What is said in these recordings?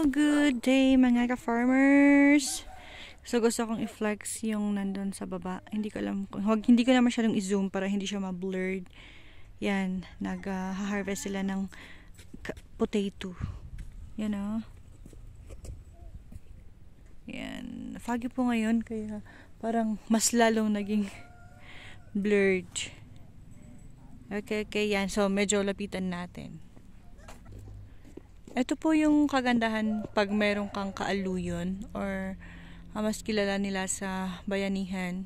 Good day mga ka-farmers! So gusto kong i-flex yung nandun sa baba. Hindi ko na masyadong i-zoom para hindi siya ma-blurred. Yan, nag-harvest sila ng potato. Yan o. Yan, foggy po ngayon kaya parang mas lalong naging blurred. Okay, yan. So medyo lapitan natin. Ito po yung kagandahan pag meron kang kaaluyon or mas kilala nila sa bayanihan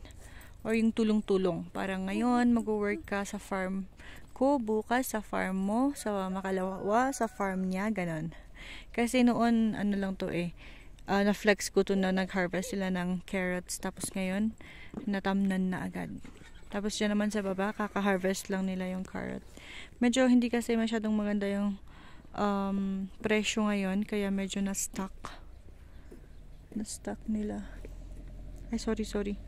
or yung tulong-tulong. Parang ngayon mag-work ka sa farm ko, bukas sa farm mo, sa makalawa sa farm niya, ganon. Kasi noon, ano lang to na-flex ko to na nag-harvest sila ng carrots tapos ngayon, natamnan na agad. Tapos dyan naman sa baba, kaka-harvest lang nila yung carrot. Medyo hindi kasi masyadong maganda yung presyo ngayon kaya medyo na-stuck nila. Ay, sorry.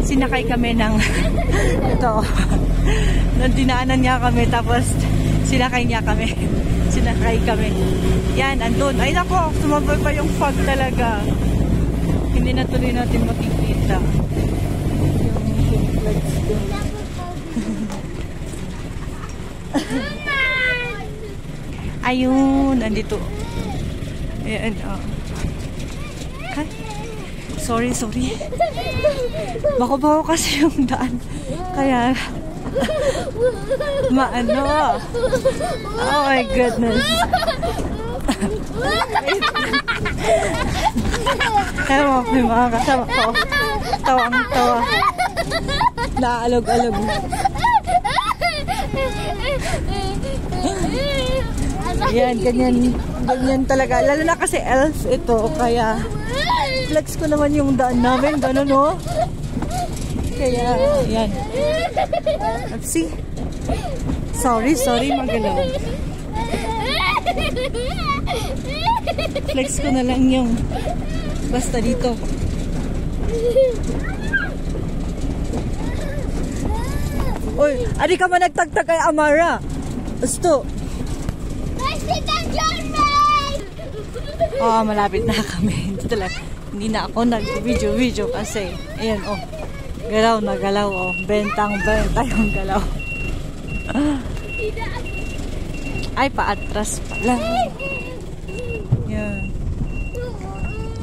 Sinakay kami ng ito. Dinaanan niya kami tapos sinakay kami. Yan, andun. Ay nako, sumabay pa yung fog talaga. Hindi na tuloy natin makikita yung flags doon. Ayun, andito. Ayan, Ay, sorry. Bako kasi yung daan. Kaya, oh my goodness. Ewan ko yung mga kasama ko. Tawang-tawa. Naalog-alog. Yan, ganyan talaga. Lalo na kasi elf ito, kaya flex ko naman yung daan namin, gano'n no? Kaya, yan. See? Sorry, magalaw. Flex ko na lang yung basta dito. Uy, adi ka man nagtagtag kay Amara. Gusto. Oh, malapit na kami. Hindi na ako nag-video kasi ayan galaw na galaw benta yung galaw. Ay, paatras pala. Yan.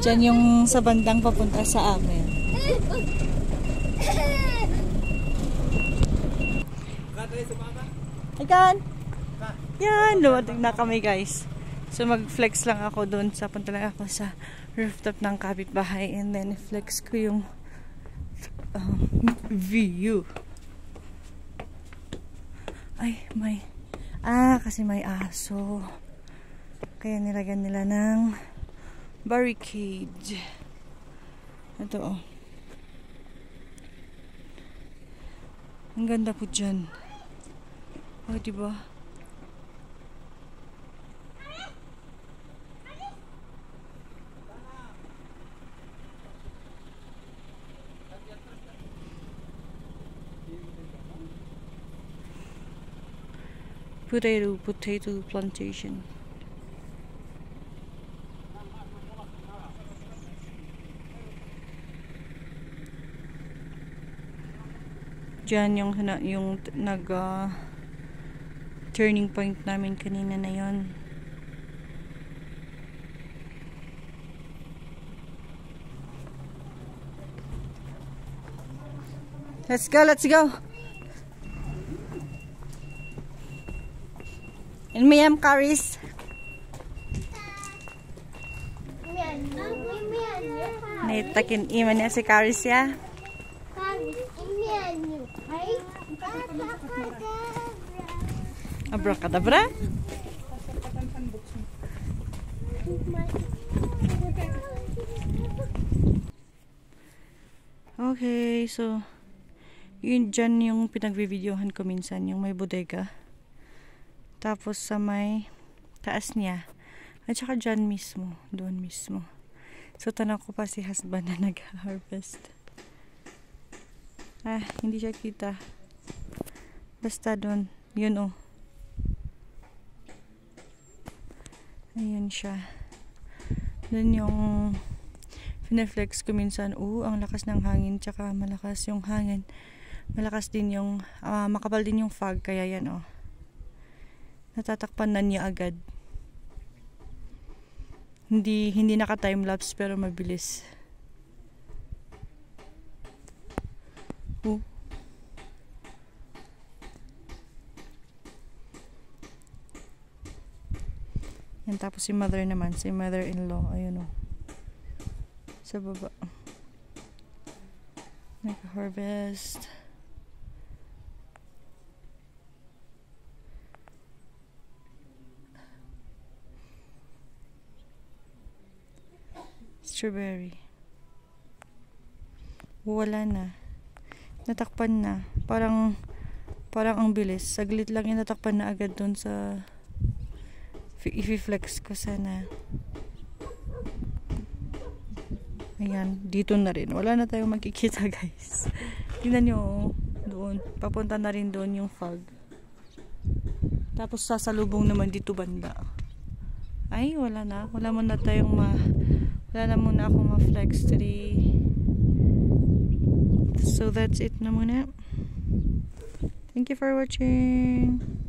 Diyan yung sa bandang papunta sa amin. Ikan! Yan, lumating na kami guys. So mag-flex lang ako doon. Punta lang ako sa rooftop ng kapitbahay and then flex ko yung view. Ay, kasi may aso. Kaya nilagyan nila ng barricade. Ito ang ganda po dyan. Diba? Potato plantation. Diyan yung turning point namin kanina na yon. Let's go. And Miyam Karis. Naitakin iman niya si Karis ya. Abracadabra. Okay, so yun dyan yung pinag-videohan ko minsan, yung may bodega. Tapos sa may taas niya. At saka dyan mismo. Doon mismo. So tanong ko pa si husband na nag-harvest. Hindi siya kita. Basta doon. Yun Ayan siya. Dun yung pineflex ko minsan. Ang lakas ng hangin. Tsaka malakas yung hangin. Malakas din yung, makapal din yung fog. Kaya yan, natatakpan na niya agad. Hindi naka-timelapse pero mabilis. Yan, tapos si mother naman, si mother-in-law, ayun sa baba. Nag-harvest. Strawberry. Wala na. Natakpan na. Parang ang bilis. Saglit lang yung natakpan na agad dun sa i-flex ko sana. Ayan, dito na rin. Wala na tayong makikita, guys. Tingnan nyo, doon. Papunta na rin doon yung fog. Tapos sasalubong naman dito banda. Ay, wala na. Wala na muna akong ma-flex today. So that's it na muna. Thank you for watching.